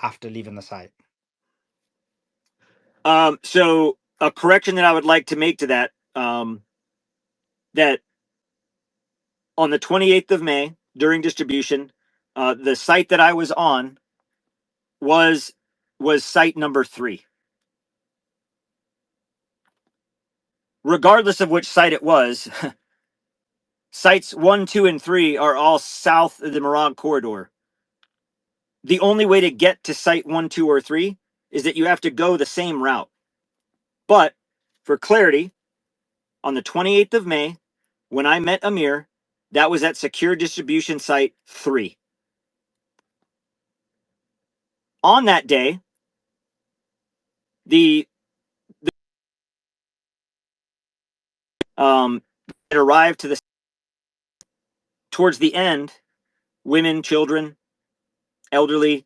after leaving the site? So a correction that I would like to make to that, that on the 28th of May during distribution, the site that I was on was site number 3. Regardless of which site it was, sites 1, 2, and 3 are all south of the Morag corridor. The only way to get to site 1, 2, or 3 is that you have to go the same route. But for clarity, on the 28th of May, when I met Amir, that was at secure distribution site 3. On that day, the it arrived to the towards the end, women, children, elderly.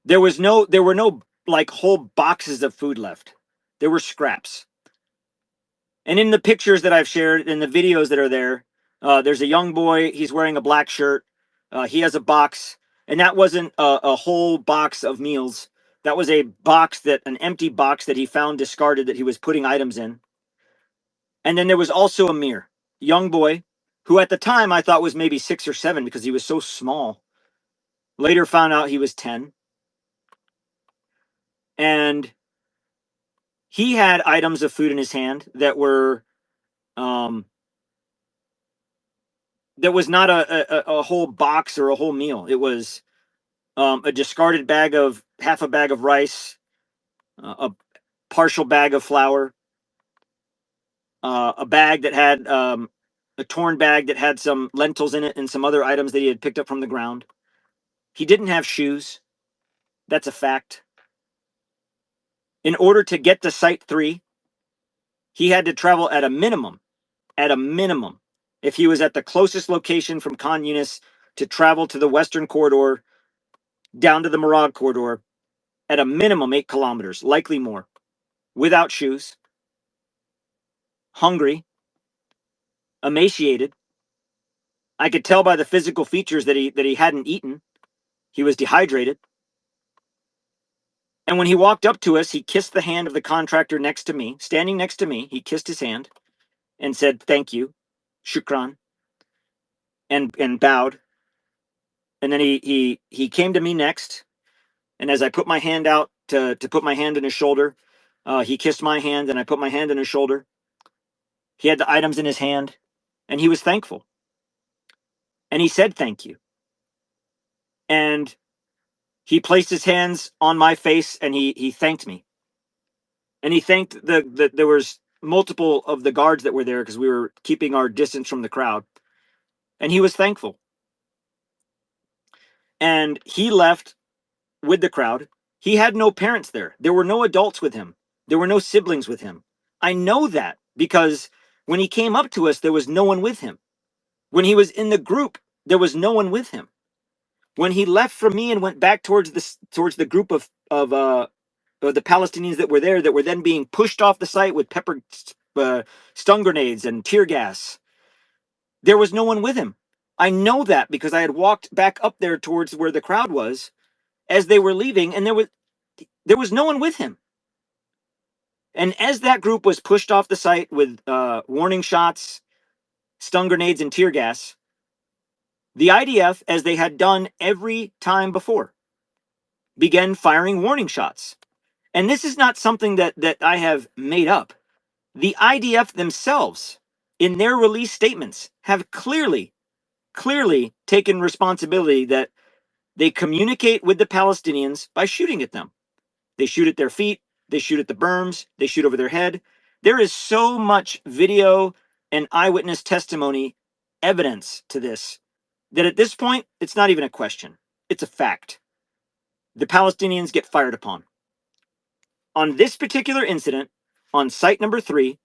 There were no like whole boxes of food left. There were scraps. And in the pictures that I've shared, in the videos that are there, there's a young boy. He's wearing a black shirt. He has a box, and that wasn't a whole box of meals. That was a box an empty box that he found discarded that he was putting items in. And then there was also Amir, young boy, who at the time I thought was maybe 6 or 7 because he was so small. Later found out he was 10. And he had items of food in his hand that were that was not a whole box or a whole meal. It was a discarded bag of half a bag of rice, a partial bag of flour, a bag that had a torn bag that had some lentils in it and some other items that he had picked up from the ground. He didn't have shoes. That's a fact. In order to get to Site 3, he had to travel at a minimum, if he was at the closest location from Khan Yunis to travel to the Western Corridor, down to the Morag Corridor, at a minimum 8 kilometers, likely more, without shoes, hungry, emaciated. I could tell by the physical features that he hadn't eaten. He was dehydrated. And when he walked up to us, he kissed the hand of the contractor next to me, standing next to me. He kissed his hand and said, "Thank you, shukran," and bowed. And then he came to me next. And as I put my hand out to put my hand on his shoulder, he kissed my hand and I put my hand on his shoulder. He had the items in his hand and he was thankful. And he said, "Thank you." And he placed his hands on my face and he thanked me. And he thanked there was multiple of the guards that were there because we were keeping our distance from the crowd. And he was thankful. And he left with the crowd. He had no parents there. There were no adults with him. There were no siblings with him. I know that because when he came up to us, there was no one with him. When he was in the group, there was no one with him. When he left from me and went back towards the group of the Palestinians that were there, that were then being pushed off the site with pepper stun grenades and tear gas, there was no one with him. I know that because I had walked back up there towards where the crowd was as they were leaving, and there was no one with him. And as that group was pushed off the site with warning shots, stun grenades, and tear gas, the IDF, as they had done every time before, began firing warning shots. And this is not something that I have made up. The IDF themselves, in their release statements, have clearly taken responsibility that they communicate with the Palestinians by shooting at them. They shoot at their feet, they shoot at the berms, they shoot over their head. There is so much video and eyewitness testimony evidence to this that at this point, it's not even a question. It's a fact. The Palestinians get fired upon. On this particular incident, on site number 3,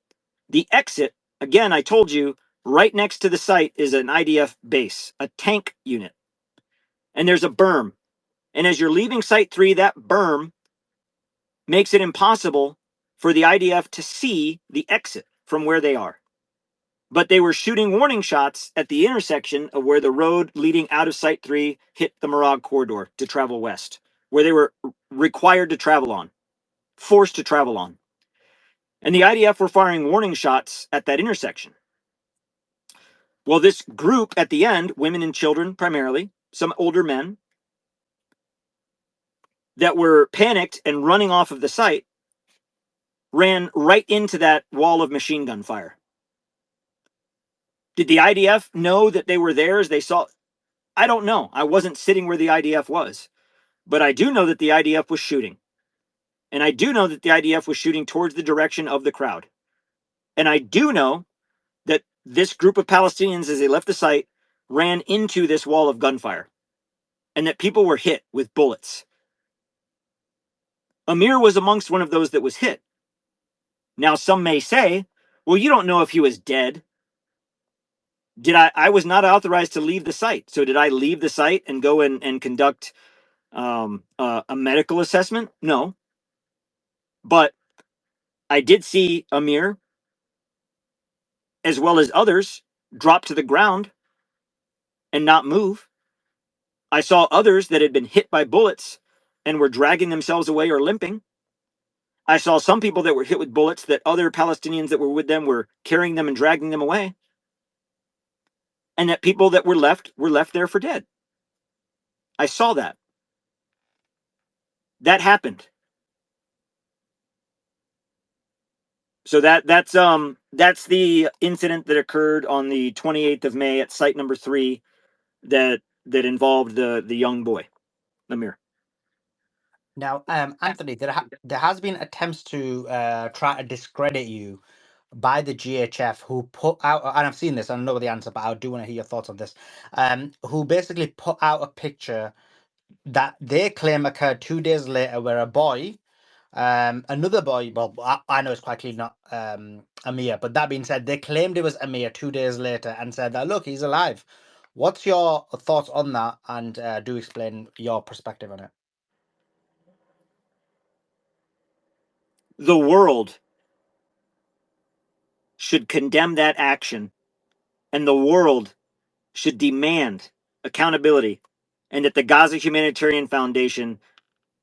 the exit, again, I told you, right next to the site is an IDF base, a tank unit. And there's a berm. And as you're leaving site 3, that berm makes it impossible for the IDF to see the exit from where they are. but they were shooting warning shots at the intersection of where the road leading out of Site 3 hit the Morag corridor to travel west, where they were required to travel on, forced to travel on. And the IDF were firing warning shots at that intersection. Well, this group at the end, women and children primarily, some older men, that were panicked and running off of the site, ran right into that wall of machine gun fire. Did the IDF know that they were there as they saw? I don't know. I wasn't sitting where the IDF was. But I do know that the IDF was shooting. And I do know that the IDF was shooting towards the direction of the crowd. And I do know that this group of Palestinians, as they left the site, ran into this wall of gunfire. And that people were hit with bullets. Amir was amongst one of those that was hit. Now, some may say, well, you don't know if he was dead. I was not authorized to leave the site. So did I leave the site and go and conduct a medical assessment? No. But I did see Amir, as well as others, drop to the ground and not move. I saw others that had been hit by bullets and were dragging themselves away or limping. I saw some people that were hit with bullets that other Palestinians that were with them were carrying them and dragging them away. And that people that were left there for dead. I saw that. That happened. So that's the incident that occurred on the 28th of May at site number 3 that involved the young boy, Amir. Now, Anthony, there has been attempts to try to discredit you by the GHF, who put out, and I've seen this, I don't know the answer, but I do want to hear your thoughts on this. Who basically put out a picture that they claim occurred 2 days later, where a boy, another boy, well, I know it's quite clearly not Amir, but that being said, they claimed it was Amir 2 days later and said that, look, he's alive. What's your thoughts on that? And do explain your perspective on it. The world should condemn that action, and the world should demand accountability, and that the Gaza Humanitarian Foundation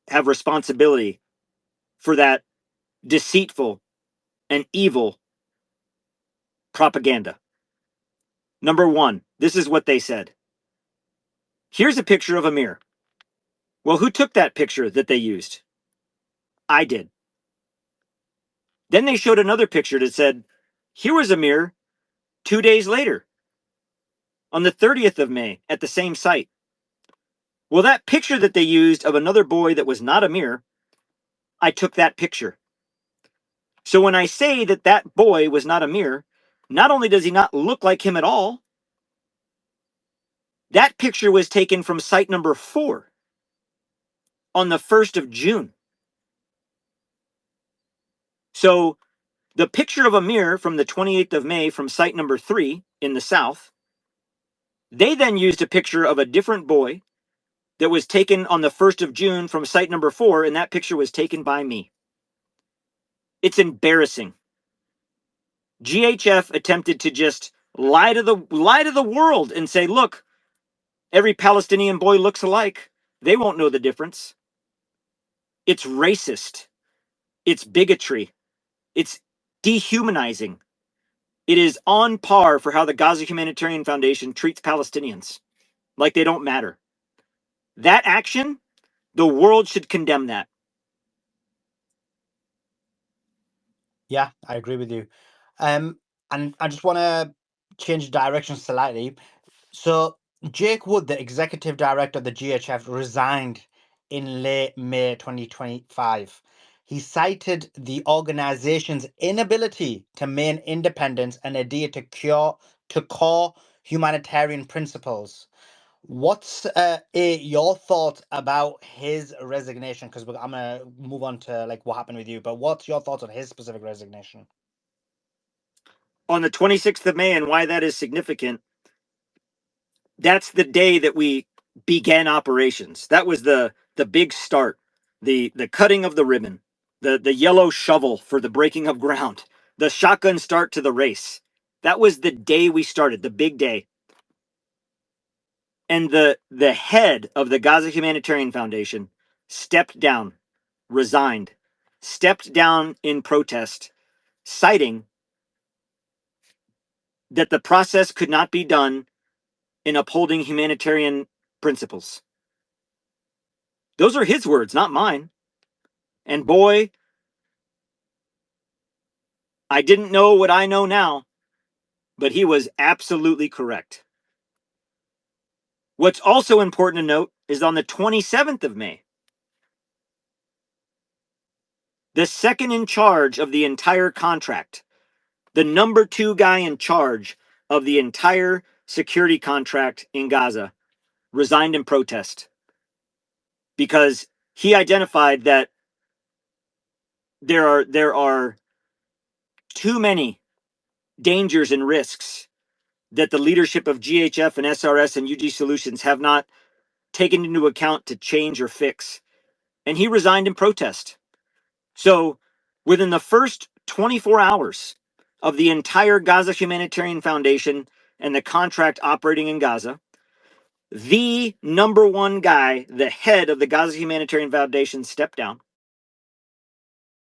have responsibility for that deceitful and evil propaganda. Number one, this is what they said. Here's a picture of Amir. Well, who took that picture that they used? I did. Then they showed another picture that said, here was Amir 2 days later, on the 30th of May, at the same site. Well, that picture that they used of another boy that was not Amir, I took that picture. So when I say that that boy was not Amir, not only does he not look like him at all, that picture was taken from site number 4 on the 1st of June. So the picture of Amir from the 28th of May from site number 3 in the south, they then used a picture of a different boy that was taken on the 1st of June from site number 4, and that picture was taken by me. It's embarrassing. GHF attempted to just lie to the world and say, look, every Palestinian boy looks alike. They won't know the difference. It's racist. It's bigotry. It's dehumanizing. It is on par for how the Gaza Humanitarian Foundation treats Palestinians, like they don't matter. That action, the world should condemn that. Yeah, I agree with you. And I just want to change direction slightly. So Jake Wood, the executive director of the GHF, resigned in late May 2025. He cited the organization's inability to maintain independence and adhere to core humanitarian principles. What's your thoughts about his resignation? Because I'm gonna move on to like what happened with you, but what's your thoughts on his specific resignation? On the 26th of May, and why that is significant, that's the day that we began operations. That was the big start, the cutting of the ribbon, the yellow shovel for the breaking of ground, the shotgun start to the race. That was the day we started, the big day. And the head of the Gaza Humanitarian Foundation stepped down, resigned, stepped down in protest, citing that the process could not be done in upholding humanitarian principles. Those are his words, not mine. And boy, I didn't know what I know now, but he was absolutely correct. What's also important to note is on the 27th of May, the second in charge of the entire contract, the number 2 guy in charge of the entire security contract in Gaza, resigned in protest because he identified that there are too many dangers and risks that the leadership of GHF and SRS and UG Solutions have not taken into account to change or fix. And he resigned in protest. So within the first 24 hours of the entire Gaza Humanitarian Foundation and the contract operating in Gaza, the number 1 guy, the head of the Gaza Humanitarian Foundation, stepped down.